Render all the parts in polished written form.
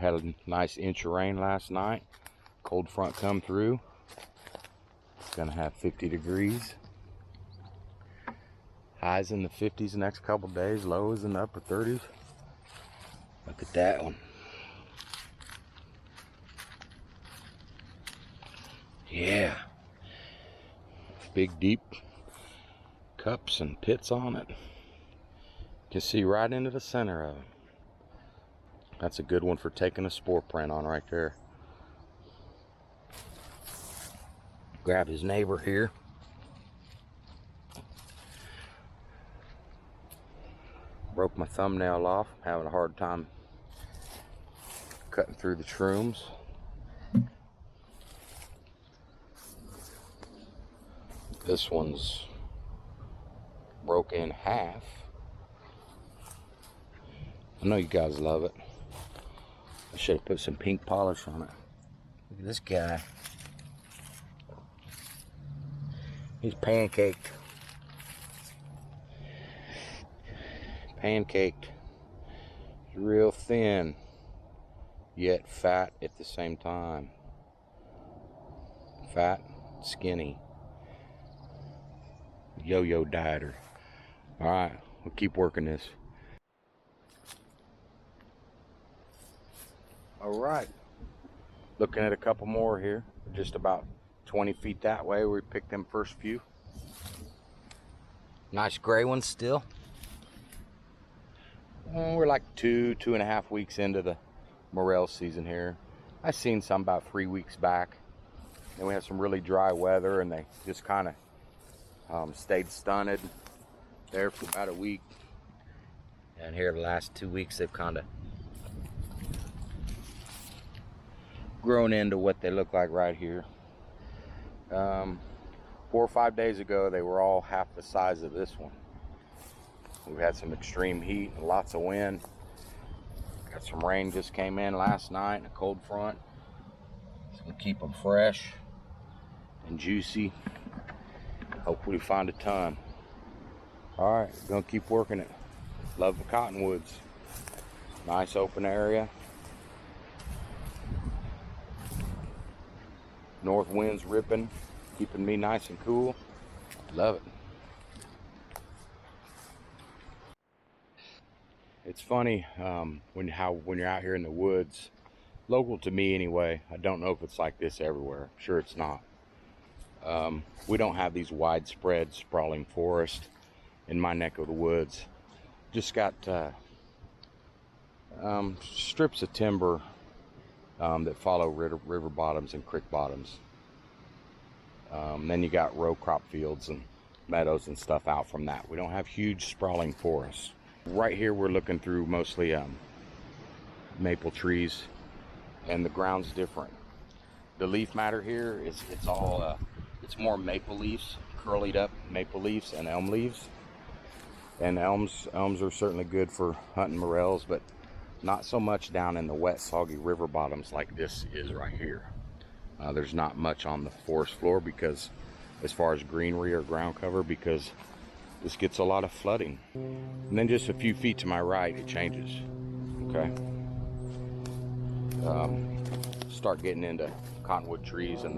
Had a nice inch of rain last night. Cold front come through. It's gonna have 50 degrees. Highs in the 50s the next couple days, lows in the upper 30s. Look at that one. Yeah. Big deep cups and pits on it. You can see right into the center of it. That's a good one for taking a spore print on right there. Grab his neighbor here. Broke my thumbnail off. I'm having a hard time cutting through the shrooms. This one's broke in half. I know you guys love it. I should have put some pink polish on it. Look at this guy. He's pancaked. Pancaked. He's real thin, yet fat at the same time. Fat, skinny. Yo-yo dieter. Alright, we'll keep working this. Alright, looking at a couple more here. Just about 20 feet that way. We picked them first few. Nice gray ones still. We're like 2.5 weeks into the Morel season here. I seen some about 3 weeks back. And we had some really dry weather and they just kind of stayed stunted there for about a week. And here the last 2 weeks they've kind of grown into what they look like right here. 4 or 5 days ago they were all half the size of this one. We've had some extreme heat and lots of wind. Got some rain just came in last night and a cold front. It's gonna keep them fresh and juicy. Hopefully find a ton. All right, gonna keep working it. Love the cottonwoods. Nice open area. North wind's ripping, keeping me nice and cool. Love it. It's funny when you're out here in the woods, local to me anyway. I don't know if it's like this everywhere. I'm sure it's not. We don't have these widespread sprawling forests in my neck of the woods. Just got strips of timber that follow river bottoms and creek bottoms. Then you got row crop fields and meadows and stuff out from that. We don't have huge sprawling forests. Right here we're looking through mostly maple trees, and the ground's different. The leaf matter here is it's more maple leaves, curlied up maple leaves and elm leaves. And elms are certainly good for hunting morels, but not so much down in the wet, soggy river bottoms like this is right here. There's not much on the forest floor because, as far as greenery or ground cover, because this gets a lot of flooding. And then just a few feet to my right, it changes. Okay. Start getting into cottonwood trees, and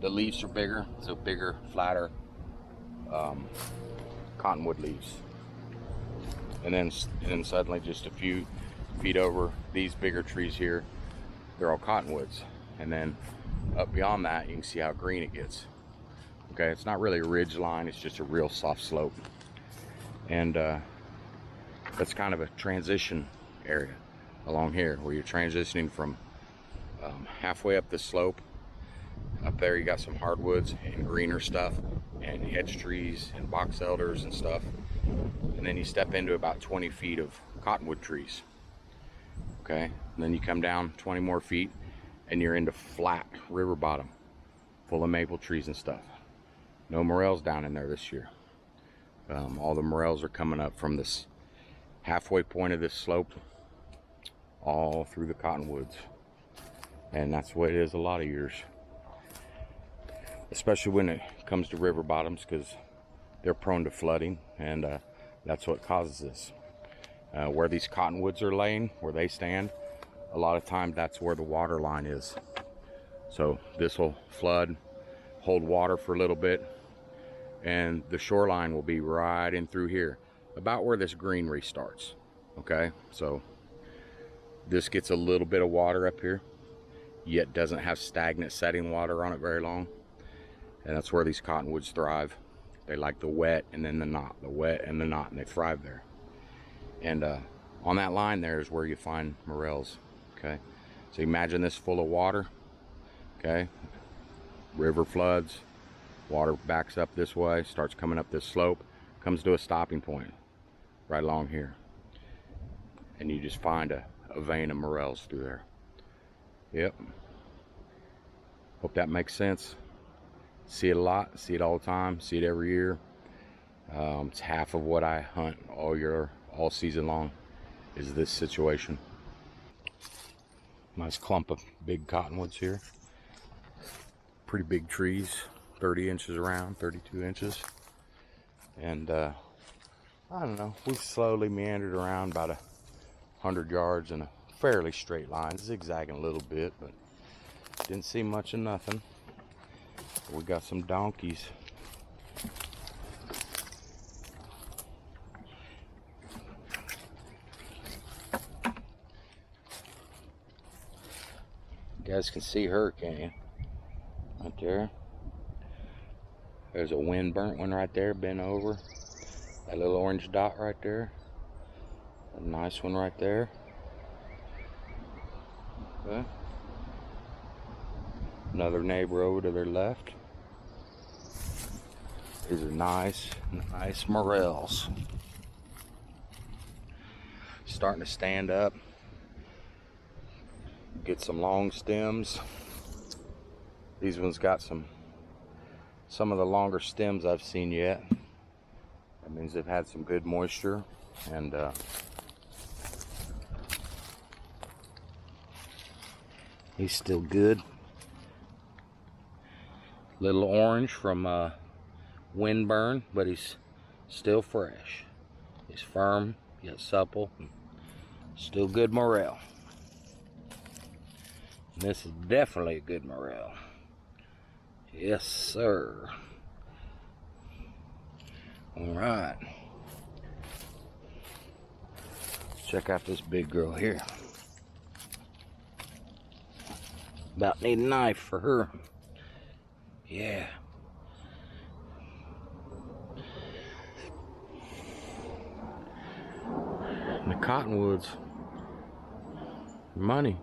the leaves are bigger, so bigger, flatter cottonwood leaves. And then suddenly, just a few feet over, these bigger trees here, they're all cottonwoods. And then up beyond that, you can see how green it gets. Okay, it's not really a ridge line, it's just a real soft slope. And that's kind of a transition area along here, where you're transitioning from halfway up the slope. Up there you got some hardwoods and greener stuff and hedge trees and box elders and stuff. And then you step into about 20 feet of cottonwood trees. Okay, and then you come down 20 more feet and you're into flat river bottom full of maple trees and stuff. No morels down in there this year. All the morels are coming up from this halfway point of this slope all through the cottonwoods. And that's the way it is a lot of years, especially when it comes to river bottoms, because they're prone to flooding, and that's what causes this. Where these cottonwoods are laying, where they stand, a lot of times that's where the water line is. So this will flood, hold water for a little bit, and the shoreline will be right in through here, about where this greenery starts. Okay, so this gets a little bit of water up here, yet doesn't have stagnant setting water on it very long. And that's where these cottonwoods thrive. They like the wet and then the not, the wet and the not, and they thrive there. And on that line there is where you find morels. Okay, so imagine this full of water. Okay, river floods, water backs up this way, starts coming up this slope, comes to a stopping point right along here, and you just find a vein of morels through there. Yep, hope that makes sense. See it a lot, see it all the time, see it every year. It's half of what I hunt all season long is this situation. Nice clump of big cottonwoods here. Pretty big trees, 30 inches around, 32 inches. And I don't know, we've slowly meandered around about 100 yards in a fairly straight line, zigzagging a little bit, but didn't see much of nothing. We got some donkeys. You guys can see her, can't you? Right there. There's a wind burnt one right there, bent over. That little orange dot right there. A nice one right there. Okay. Another neighbor over to their left. These are nice morels. Starting to stand up. Get some long stems. These ones got some of the longer stems I've seen yet. That means they've had some good moisture, and he's still good. Little orange from windburn, but he's still fresh. He's firm, yet supple. Still good morel. This is definitely a good morel. Yes, sir. All right. Check out this big girl here. About need a knife for her. Yeah. And the cottonwoods. Money.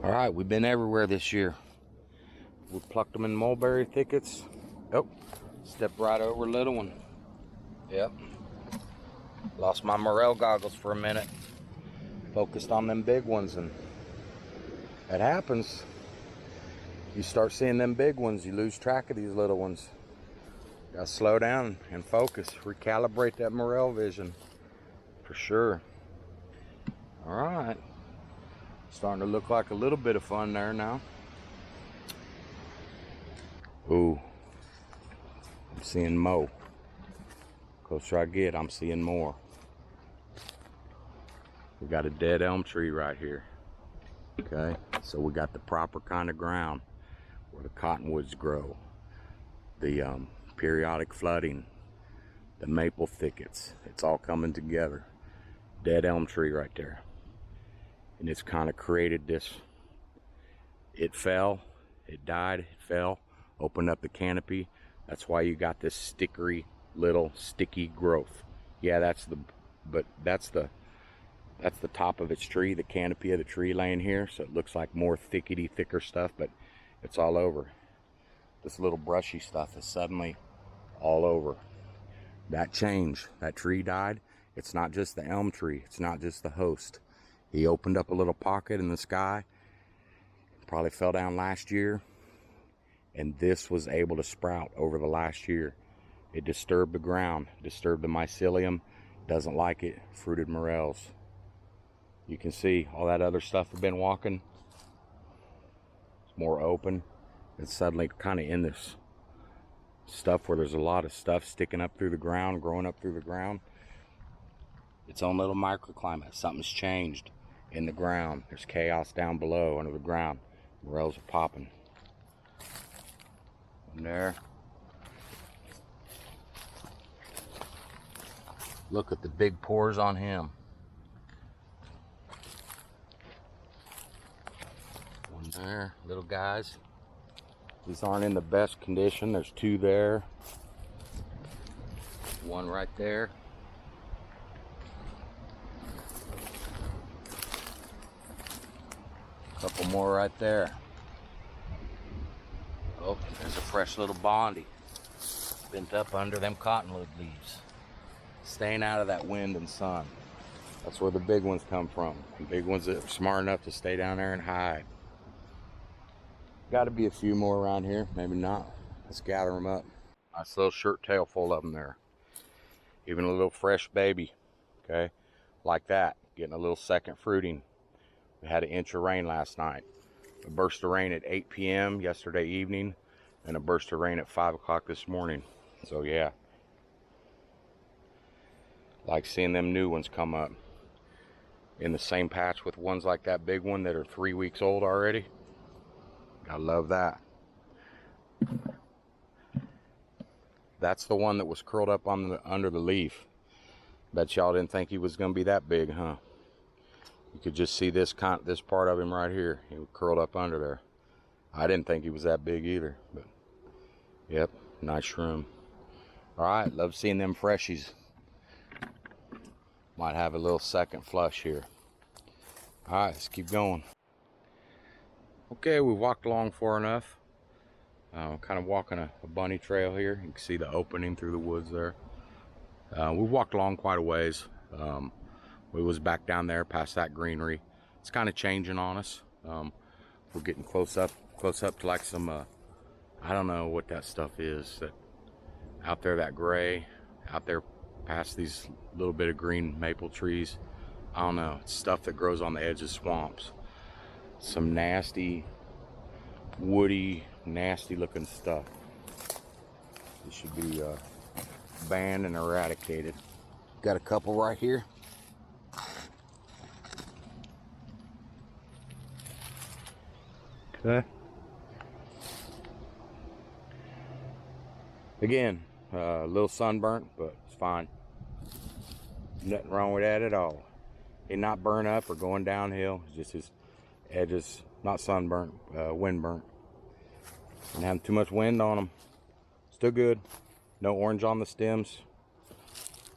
All right, we've been everywhere this year. We plucked them in mulberry thickets. Oh, stepped right over a little one. Yep. Lost my Morel goggles for a minute. Focused on them big ones, and it happens. You start seeing them big ones, you lose track of these little ones. Gotta slow down and focus, recalibrate that Morel vision, for sure. All right. Starting to look like a little bit of fun there now. Ooh, I'm seeing more. Closer I get, I'm seeing more. We got a dead elm tree right here. Okay, so we got the proper kind of ground where the cottonwoods grow. The periodic flooding, the maple thickets, it's all coming together. Dead elm tree right there. And it's kind of created this. It fell, it died, it fell, opened up the canopy. That's why you got this sticky growth. Yeah, that's the top of its tree, the canopy of the tree laying here. So it looks like more thicker stuff, but it's all over. This little brushy stuff is suddenly all over. That changed, that tree died. It's not just the elm tree, it's not just the host. He opened up a little pocket in the sky, probably fell down last year, and this was able to sprout over the last year. It disturbed the ground, disturbed the mycelium, doesn't like it, fruited morels. You can see all that other stuff we've been walking. It's more open. It's suddenly kind of in this stuff where there's a lot of stuff sticking up through the ground, growing up through the ground. its own little microclimate. Something's changed in the ground. There's chaos down below under the ground. Morels are popping. And there. Look at the big pores on him. One there, little guys. These aren't in the best condition. There's two there. One right there. Couple more right there. Oh, there's a fresh little bondy. Bent up under them cottonwood leaves. Staying out of that wind and sun. That's where the big ones come from. The big ones that are smart enough to stay down there and hide. Got to be a few more around here. Maybe not. Let's gather them up. Nice little shirt tail full of them there. Even a little fresh baby. Okay. Like that. Getting a little second fruiting. We had an inch of rain last night. A burst of rain at 8 p.m. yesterday evening. And a burst of rain at 5 o'clock this morning. So yeah. Like seeing them new ones come up. In the same patch with ones like that big one that are 3 weeks old already. I love that. That's the one that was curled up on under the leaf. Bet y'all didn't think he was going to be that big, huh? You could just see this part of him right here. He was curled up under there. I didn't think he was that big either. But yep, nice shroom. All right, love seeing them freshies. Might have a little second flush here. All right, let's keep going. Okay, we walked along far enough. Kind of walking a bunny trail here. You can see the opening through the woods there. We walked along quite a ways. We was back down there past that greenery. It's kind of changing on us. We're getting close up to like some, I don't know what that stuff is. That out there, that gray, out there past these little bit of green maple trees. I don't know. It's stuff that grows on the edge of swamps. Some nasty, woody, nasty looking stuff. This should be banned and eradicated. Got a couple right here. Okay. Again, a little sunburnt, but it's fine. Nothing wrong with that at all. It not burn up or going downhill. It's just his edges, not sunburnt, wind burnt. Didn't have too much wind on them. Still good. No orange on the stems.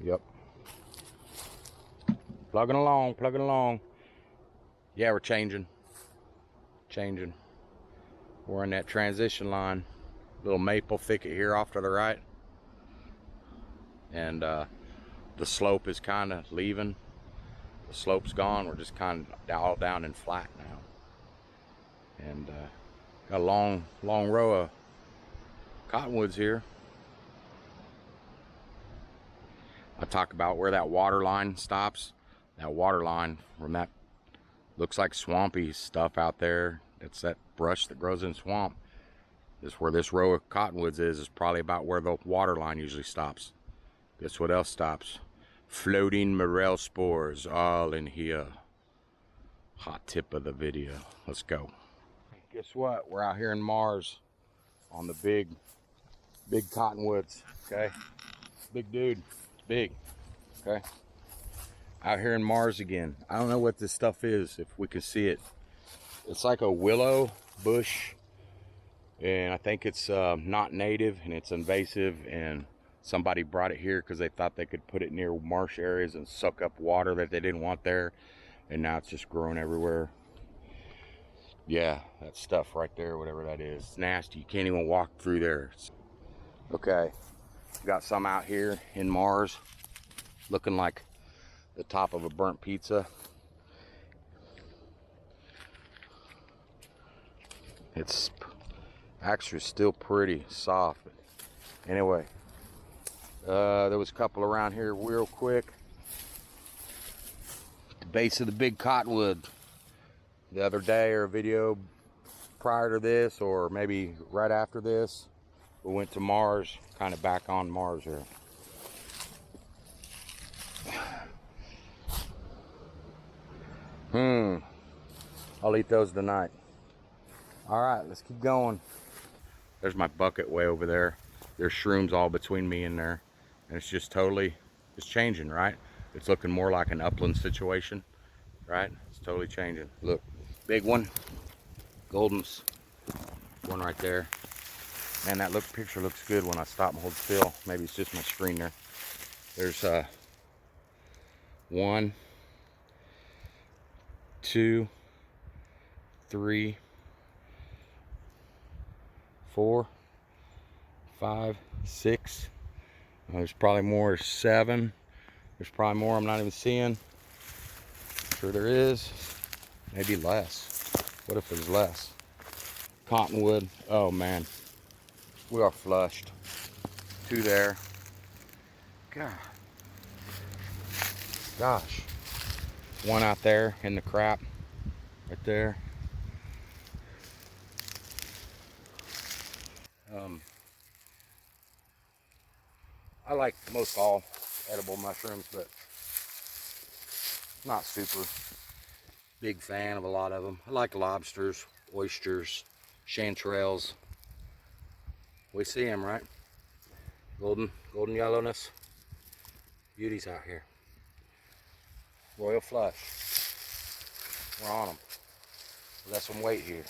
Yep. Plugging along, plugging along. Yeah, we're changing. We're in that transition line. Little maple thicket here off to the right. And the slope is kind of leaving. The slope's gone. We're just kind of all down and flat now. And got a long row of cottonwoods here. I talk about where that water line stops. That water line from that looks like swampy stuff out there. It's that brush that grows in swamp. This where this row of cottonwoods is probably about where the water line usually stops. Guess what else stops? Floating morel spores all in here. Hot tip of the video. Let's go. Guess what? We're out here in Mars on the big cottonwoods. Okay, big dude. It's big. Okay, out here in Mars again. I don't know what this stuff is. If we can see it, it's like a willow bush, and I think it's not native and it's invasive. And somebody brought it here because they thought they could put it near marsh areas and suck up water that they didn't want there. And now it's just growing everywhere. Yeah, that stuff right there, whatever that is, it's nasty. You can't even walk through there. Okay, got some out here in Mars, looking like the top of a burnt pizza. It's actually still pretty soft. Anyway, there was a couple around here real quick. The base of the big cottonwood. The other day, or a video prior to this, or maybe right after this, we went to Mars, kind of back on Mars here. I'll eat those tonight. All right, let's keep going. There's my bucket way over there. There's shrooms all between me and there. And it's just totally, it's changing, right? It's looking more like an upland situation, right? It's totally changing. Look, big one, Golden's, one right there. Man, that picture looks good when I stop and hold still. Maybe it's just my screen there. There's 1, 2, 3, 4, 5, 6. There's probably more. 7. There's probably more I'm not even seeing. Sure there is. Maybe less. What if there's less? Cottonwood. Oh man, we are flushed. 2 there. God. Gosh. 1 out there in the crap. Right there. I like most all edible mushrooms, but not super big fan of a lot of them. I like lobsters, oysters, chanterelles. We see them, right? Golden yellowness. Beauties out here. Royal flush. We're on them. We got some weight here.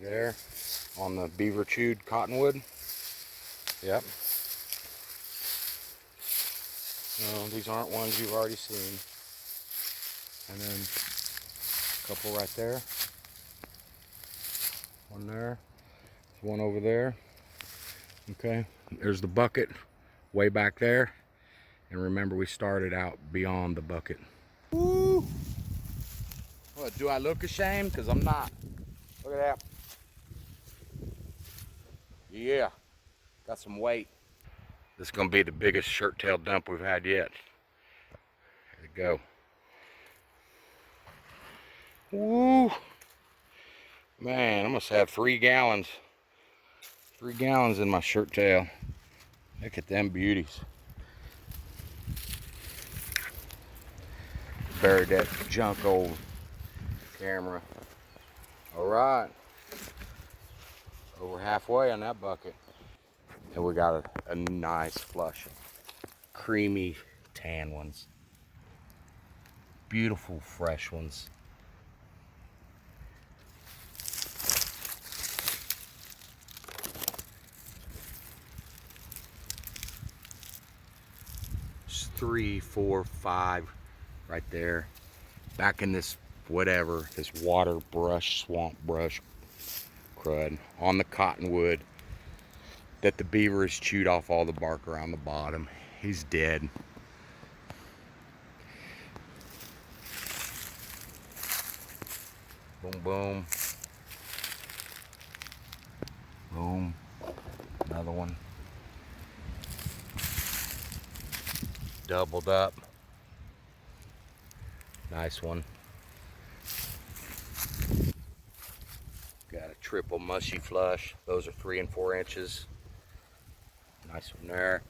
There, on the beaver chewed cottonwood. Yep. No, these aren't ones you've already seen. And then a couple right there. One there. There's one over there. Okay. There's the bucket way back there. And remember, we started out beyond the bucket. Woo! What, do I look ashamed? Because I'm not. Look at that. Yeah. Got some weight. This is going to be the biggest shirt-tail dump we've had yet. There we go. Woo! Man, I must have 3 gallons. 3 gallons in my shirt tail. Look at them beauties. Buried that junk old camera. All right. Over halfway on that bucket. And we got a nice flush of creamy tan ones. Beautiful fresh ones. Just 3, 4, 5 right there. Back in this whatever, this water brush, swamp brush crud on the cottonwood that the beaver has chewed off all the bark around the bottom. He's dead. Boom, boom. Boom. Another one. Doubled up. Nice one. Got a triple mushy flush. Those are 3 and 4 inches. Nice one there.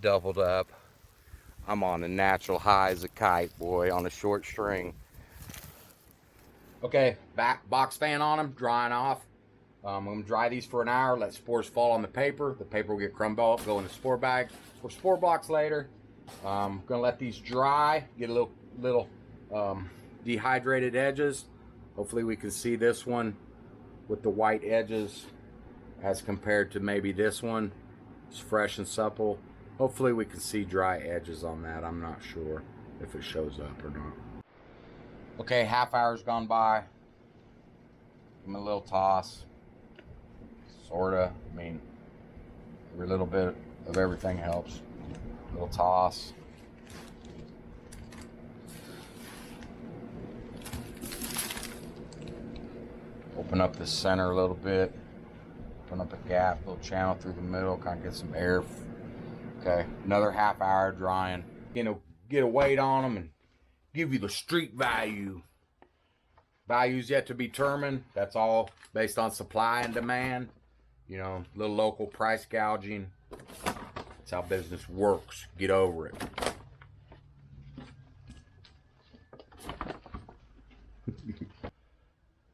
Doubled up. I'm on a natural high as a kite, boy, on a short string. Okay, back box fan on them, drying off. I'm gonna dry these for an hour, let spores fall on the paper. The paper will get crumbled up, go in a spore bag for spore blocks later. I'm gonna let these dry, get a little dehydrated edges. Hopefully we can see this one with the white edges as compared to maybe this one. It's fresh and supple. Hopefully we can see dry edges on that. I'm not sure if it shows up or not. Okay, half hour's gone by. Give them a little toss. Sorta. I mean, every little bit of everything helps. A little toss. Open up the center a little bit. Open up a gap, little channel through the middle, kind of get some air. Okay, another half hour drying. You know, get a weight on them and give you the street value. Values yet to be determined. That's all based on supply and demand. You know, little local price gouging. That's how business works. Get over it.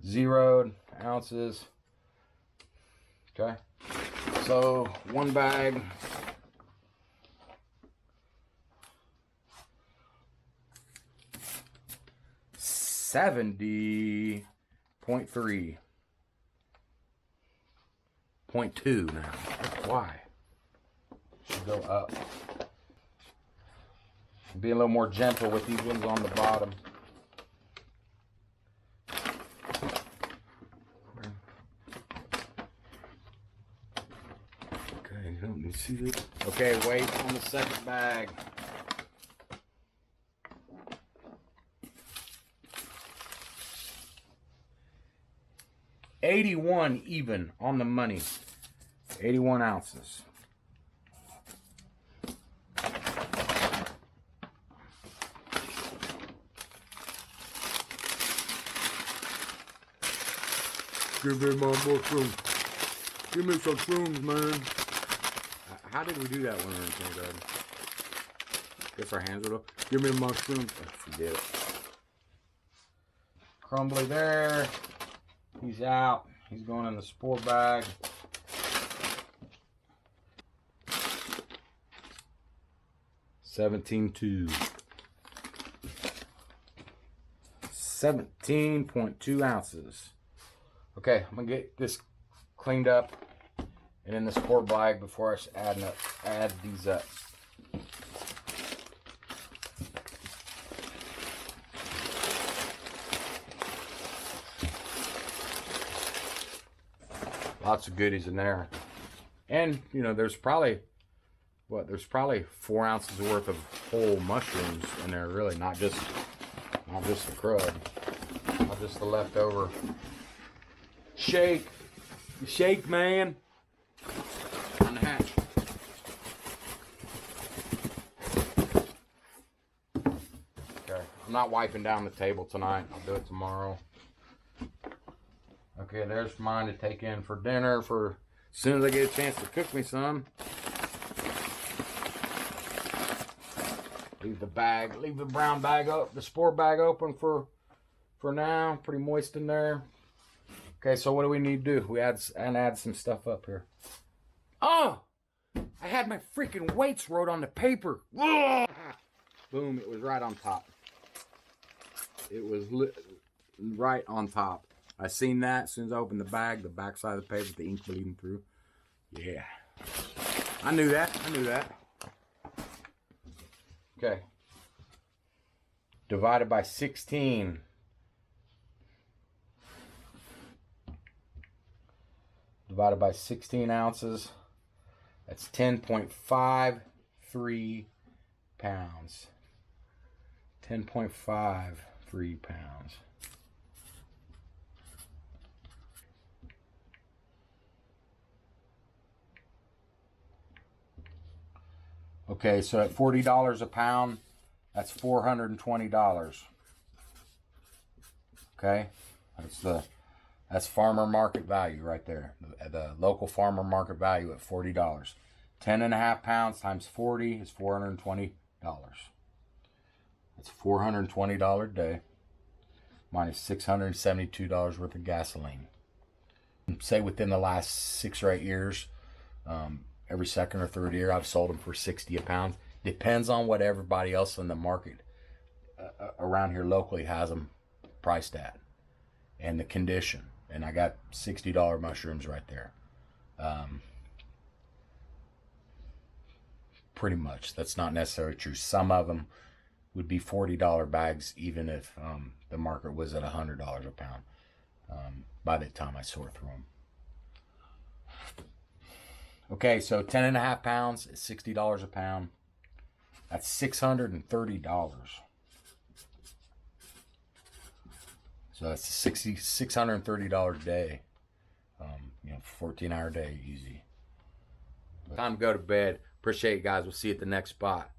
Zeroed ounces. Okay. So one bag. $70.3. 0.2 now. Why? Should go up. Be a little more gentle with these ones on the bottom. Okay, let me see this. Okay, wait on the second bag. $81 even on the money. 81 ounces. Give me my mushroom. Give me some shrooms, man. How did we do that when we were in kindergarten? Guess our hands were up. Give me mushrooms. Oh, she did it. Crumbly there. He's out. He's going in the spore bag. $17.2. 17.2 ounces. Okay, I'm gonna get this cleaned up and in the spore bag before I add these up. Lots of goodies in there. And, you know, there's probably, there's probably 4 ounces worth of whole mushrooms in there, really. Not just the crud. Not just the leftover. Shake. Shake, man. On the hatch. Okay. I'm not wiping down the table tonight. I'll do it tomorrow. Okay, there's mine to take in for dinner as soon as I get a chance to cook me some. Leave the brown bag up, the spore bag open for now. Pretty moist in there. Okay, so what do we need to do? We add some stuff up here. Oh! I had my freaking weights wrote on the paper. Ugh! Boom, it was right on top. It was right on top. I seen that as soon as I opened the back side of the paper, the ink bleeding through. Yeah. I knew that. Okay. Divided by 16. Divided by 16 ounces. That's 10.53 pounds. 10.53 pounds. Okay, so at $40 a pound, that's $420. Okay, that's farmer market value right there. The local farmer market value at $40. 10.5 pounds times 40 is $420. That's $420 a day minus $672 worth of gasoline. Say within the last 6 or 8 years, every second or third year, I've sold them for $60 a pound. Depends on what everybody else in the market around here locally has them priced at and the condition. And I got $60 mushrooms right there. Pretty much. That's not necessarily true. Some of them would be $40 bags, even if the market was at $100 a pound by the time I sort through them. Okay, so 10.5 pounds is $60 a pound. That's $630. So that's $630 a day. 14-hour day, easy. Time to go to bed. Appreciate you guys. We'll see you at the next spot.